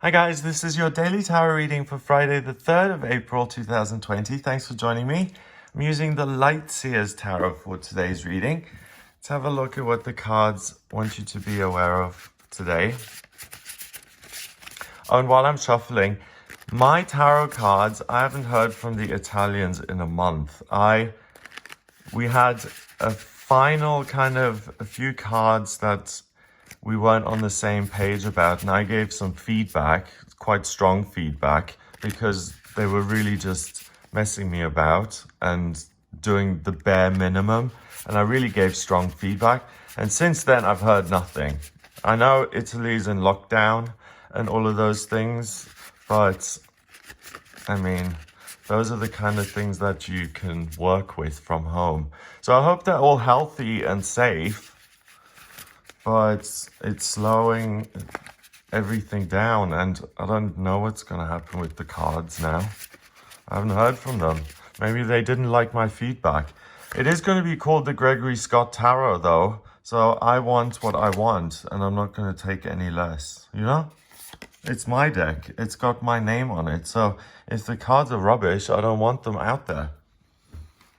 Hi guys, this is your daily tarot reading for Friday the 3rd of April 2020. Thanks for joining me. I'm using the Light Seers Tarot for today's reading. Let's have a look at what the cards want you to be aware of today. Oh, and while I'm shuffling, my tarot cards, I haven't heard from the Italians in a month. We had a final a few cards that we weren't on the same page about, and I gave some feedback, quite strong feedback, because they were really just messing me about and doing the bare minimum, and I really gave strong feedback. And since then I've heard nothing. I know Italy's in lockdown and all of those things, but I mean, those are the kind of things that you can work with from home. So I hope they're all healthy and safe, but it's slowing everything down, and I don't know what's going to happen with the cards now. I haven't heard from them. Maybe they didn't like my feedback. It is going to be called the Gregory Scott Tarot, though, so I want what I want, and I'm not going to take any less, you know? It's my deck. It's got my name on it, so if the cards are rubbish, I don't want them out there.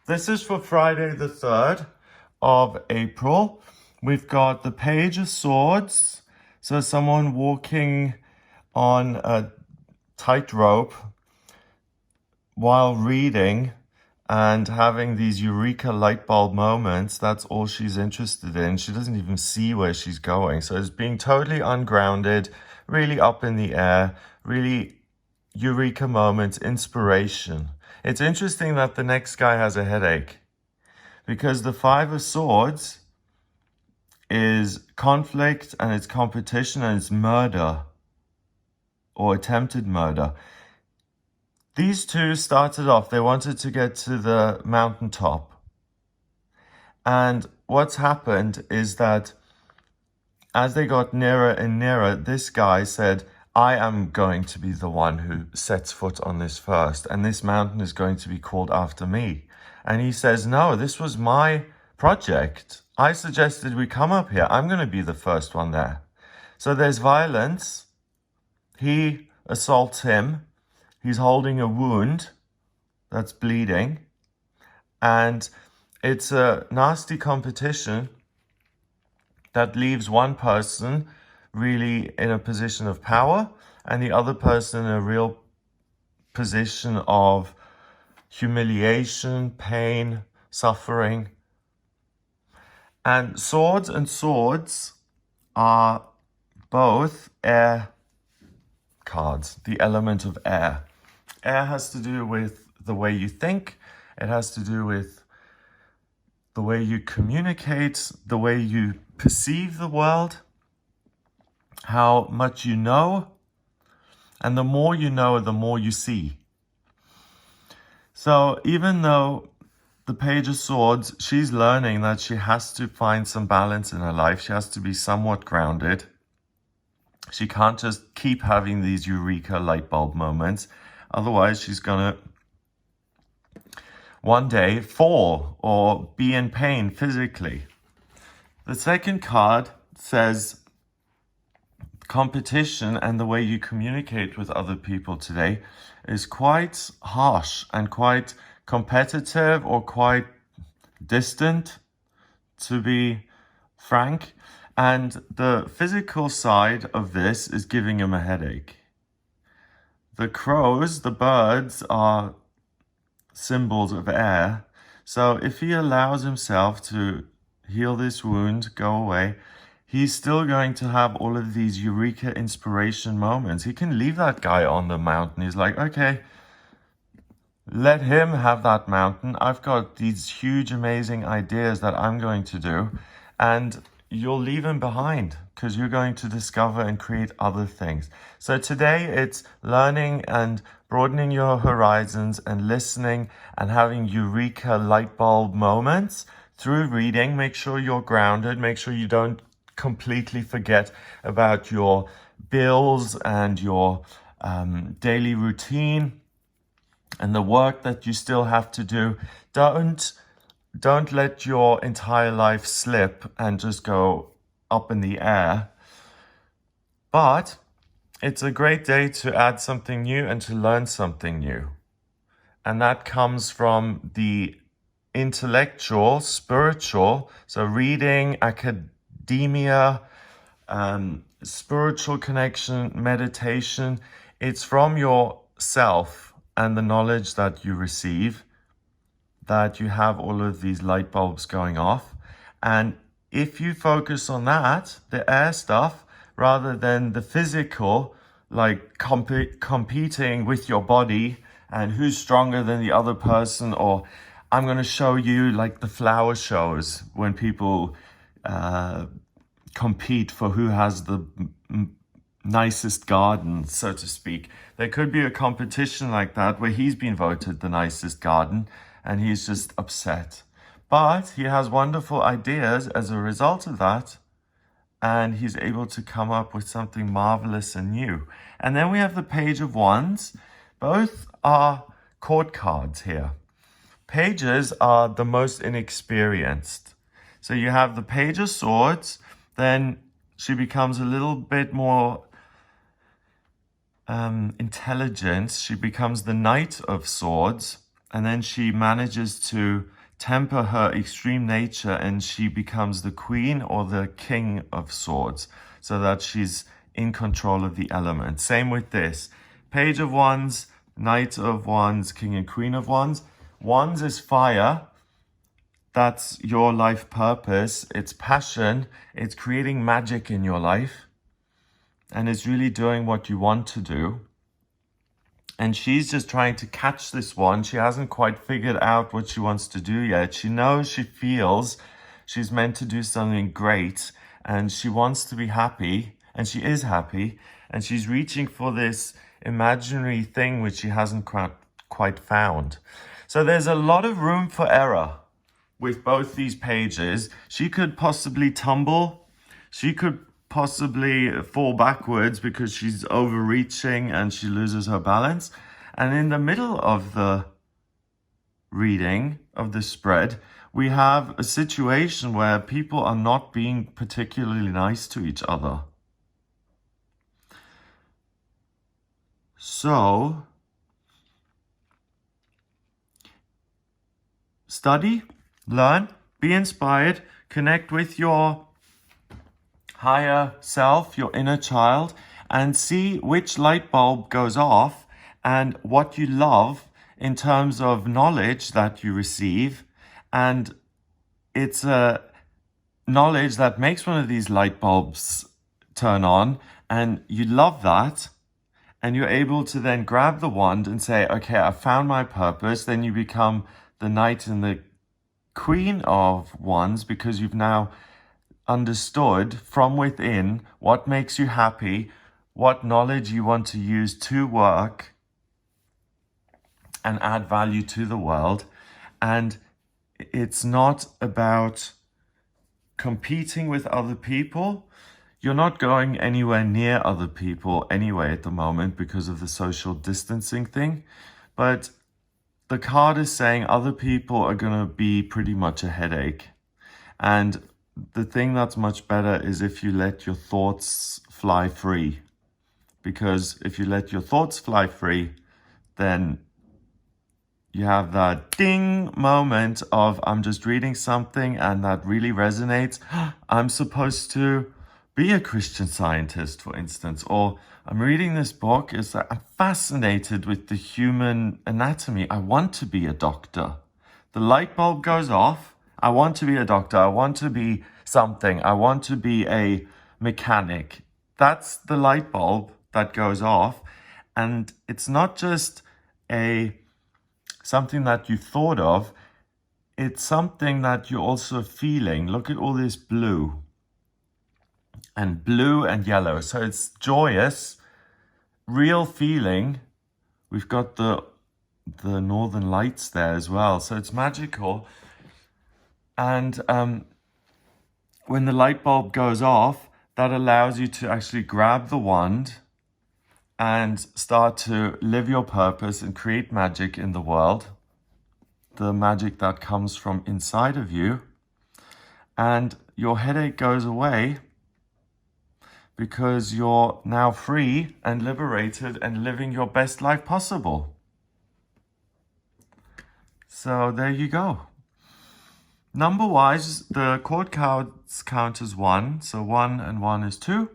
This is for Friday the 3rd of April. We've got the Page of Swords, so someone walking on a tightrope while reading and having these eureka light bulb moments. That's all she's interested in. She doesn't even see where she's going. So it's being totally ungrounded, really up in the air, really eureka moments, inspiration. It's interesting that the next guy has a headache, because the Five of Swords is conflict, and it's competition, and it's murder or attempted murder. These two started off, they wanted to get to the mountaintop. And what's happened is that as they got nearer and nearer, this guy said, I am going to be the one who sets foot on this first, and this mountain is going to be called after me. And he says, no, this was my project. I suggested we come up here. I'm going to be the first one there. So there's violence. He assaults him. He's holding a wound that's bleeding. And it's a nasty competition that leaves one person really in a position of power, and the other person in a real position of humiliation, pain, suffering. And swords are both air cards, the element of air. Air has to do with the way you think. It has to do with the way you communicate, the way you perceive the world, how much you know, and the more you know, the more you see. So even though the Page of Swords, she's learning that she has to find some balance in her life. She has to be somewhat grounded. She can't just keep having these eureka light bulb moments. Otherwise, she's gonna one day fall or be in pain physically. The second card says competition, and the way you communicate with other people today is quite harsh and quite competitive, or quite distant, to be frank. And the physical side of this is giving him a headache. The crows, the birds, are symbols of air. So if he allows himself to heal this wound, go away, he's still going to have all of these eureka inspiration moments. He can leave that guy on the mountain. He's like, okay, let him have that mountain. I've got these huge, amazing ideas that I'm going to do. And you'll leave him behind, because you're going to discover and create other things. So today it's learning and broadening your horizons and listening and having eureka light bulb moments through reading. Make sure you're grounded. Make sure you don't completely forget about your bills and your daily routine and the work that you still have to do. Don't let your entire life slip and just go up in the air. But it's a great day to add something new and to learn something new. And that comes from the intellectual, spiritual, so reading, academia, spiritual connection, meditation. It's from yourself and the knowledge that you receive that you have all of these light bulbs going off. And if you focus on that, the air stuff, rather than the physical, like competing with your body and who's stronger than the other person, or I'm going to show you like the flower shows when people compete for who has the nicest garden, so to speak. There could be a competition like that where he's been voted the nicest garden and he's just upset. But he has wonderful ideas as a result of that, and he's able to come up with something marvelous and new. And then we have the Page of Wands. Both are court cards here. Pages are the most inexperienced. So you have the Page of Swords, then she becomes a little bit more intelligent. She becomes the Knight of Swords, and then she manages to temper her extreme nature and she becomes the Queen or the King of Swords, so that she's in control of the elements. Same with this. Page of Wands, Knight of Wands, King and Queen of Wands. Wands is fire. That's your life purpose. It's passion. It's creating magic in your life. And it's really doing what you want to do. And she's just trying to catch this one. She hasn't quite figured out what she wants to do yet. She knows, she feels she's meant to do something great. And she wants to be happy. And she is happy. And she's reaching for this imaginary thing which she hasn't quite found. So there's a lot of room for error with both these pages. She could possibly tumble. She could possibly fall backwards because she's overreaching and she loses her balance. And in the middle of the reading of the spread, we have a situation where people are not being particularly nice to each other. So, study, learn, be inspired, connect with your higher self, your inner child, and see which light bulb goes off and what you love in terms of knowledge that you receive. And it's a knowledge that makes one of these light bulbs turn on, and you love that. And you're able to then grab the wand and say, okay, I found my purpose. Then you become the Knight and the Queen of Wands because you've now understood from within what makes you happy, what knowledge you want to use to work and add value to the world. And it's not about competing with other people. You're not going anywhere near other people anyway at the moment because of the social distancing thing. But the card is saying other people are going to be pretty much a headache. And the thing that's much better is if you let your thoughts fly free. Because if you let your thoughts fly free, then you have that ding moment of, I'm just reading something and that really resonates. I'm supposed to be a Christian Scientist, for instance. Or I'm reading this book. It's like, I'm fascinated with the human anatomy. I want to be a doctor. The light bulb goes off. I want to be a doctor. I want to be something. I want to be a mechanic. That's the light bulb that goes off. And it's not just something that you thought of. It's something that you're also feeling. Look at all this blue and yellow. So it's joyous, real feeling. We've got the northern lights there as well. So it's magical. And when the light bulb goes off, that allows you to actually grab the wand and start to live your purpose and create magic in the world. The magic that comes from inside of you. And your headache goes away because you're now free and liberated and living your best life possible. So there you go. Number-wise, the chord cards count as 1. So 1 and 1 is 2.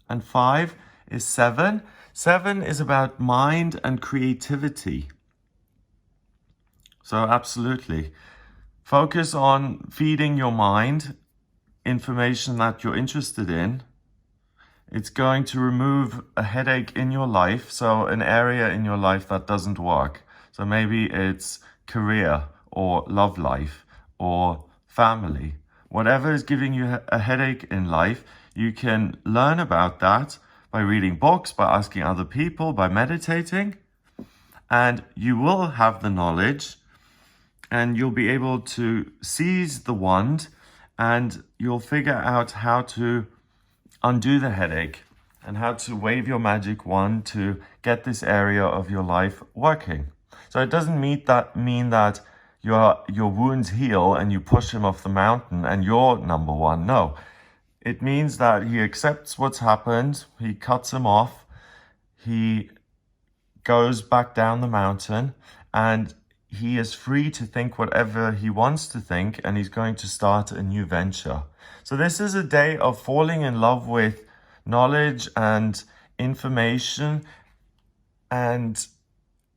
And 5 is 7. 7 is about mind and creativity. So absolutely. Focus on feeding your mind information that you're interested in. It's going to remove a headache in your life, so an area in your life that doesn't work. So maybe it's career or love life or family. Whatever is giving you a headache in life, you can learn about that by reading books, by asking other people, by meditating. And you will have the knowledge and you'll be able to seize the wand and you'll figure out how to undo the headache and how to wave your magic wand to get this area of your life working. So it doesn't mean that your wounds heal and you push him off the mountain and you're number one. No, it means that he accepts what's happened, he cuts him off, he goes back down the mountain, and he is free to think whatever he wants to think, and he's going to start a new venture. So this is a day of falling in love with knowledge and information and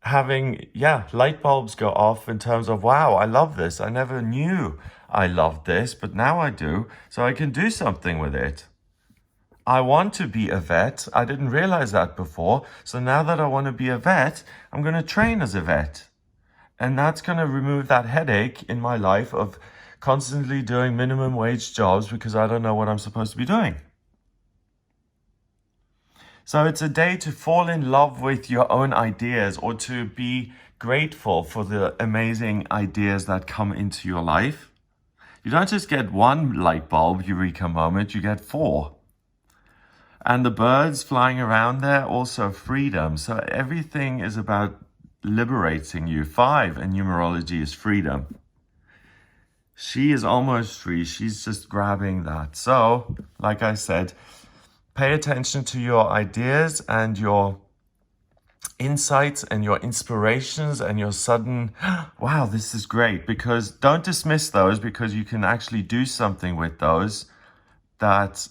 having, light bulbs go off in terms of, wow, I love this. I never knew I loved this, but now I do, so I can do something with it. I want to be a vet. I didn't realize that before. So now that I want to be a vet, I'm going to train as a vet. And that's going to remove that headache in my life of constantly doing minimum wage jobs because I don't know what I'm supposed to be doing. So it's a day to fall in love with your own ideas or to be grateful for the amazing ideas that come into your life. You don't just get one light bulb, eureka moment, you get 4. And the birds flying around there, also freedom. So everything is about liberating you. 5 in numerology is freedom. She is almost free. She's just grabbing that. So, like I said, pay attention to your ideas and your insights and your inspirations and your sudden, wow, this is great. Because don't dismiss those, because you can actually do something with those that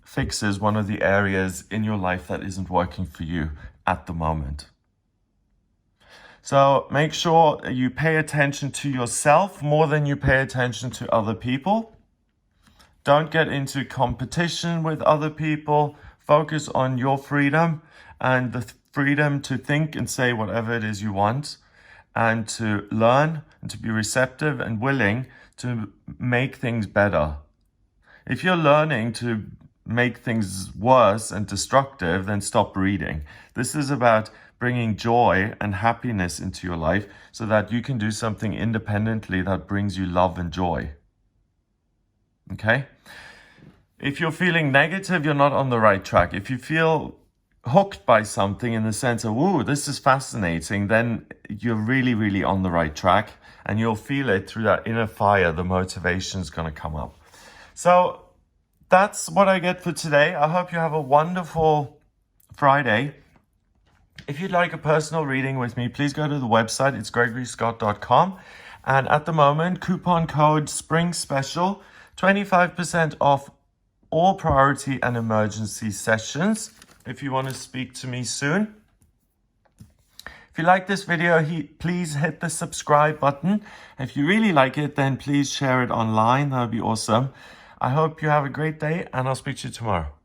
fixes one of the areas in your life that isn't working for you at the moment. So make sure you pay attention to yourself more than you pay attention to other people. Don't get into competition with other people. Focus on your freedom and the freedom to think and say whatever it is you want, and to learn and to be receptive and willing to make things better. If you're learning to make things worse and destructive, then stop reading. This is about bringing joy and happiness into your life so that you can do something independently that brings you love and joy. Okay? If you're feeling negative, you're not on the right track. If you feel hooked by something in the sense of, ooh, this is fascinating, then you're really, really on the right track, and you'll feel it through that inner fire. The motivation's going to come up. So that's what I get for today. I hope you have a wonderful Friday. If you'd like a personal reading with me, please go to the website. It's gregoryscott.com. And at the moment, coupon code Spring Special, 25% off all priority and emergency sessions if you want to speak to me soon. If you like this video, please hit the subscribe button. If you really like it, then please share it online. That would be awesome. I hope you have a great day, and I'll speak to you tomorrow.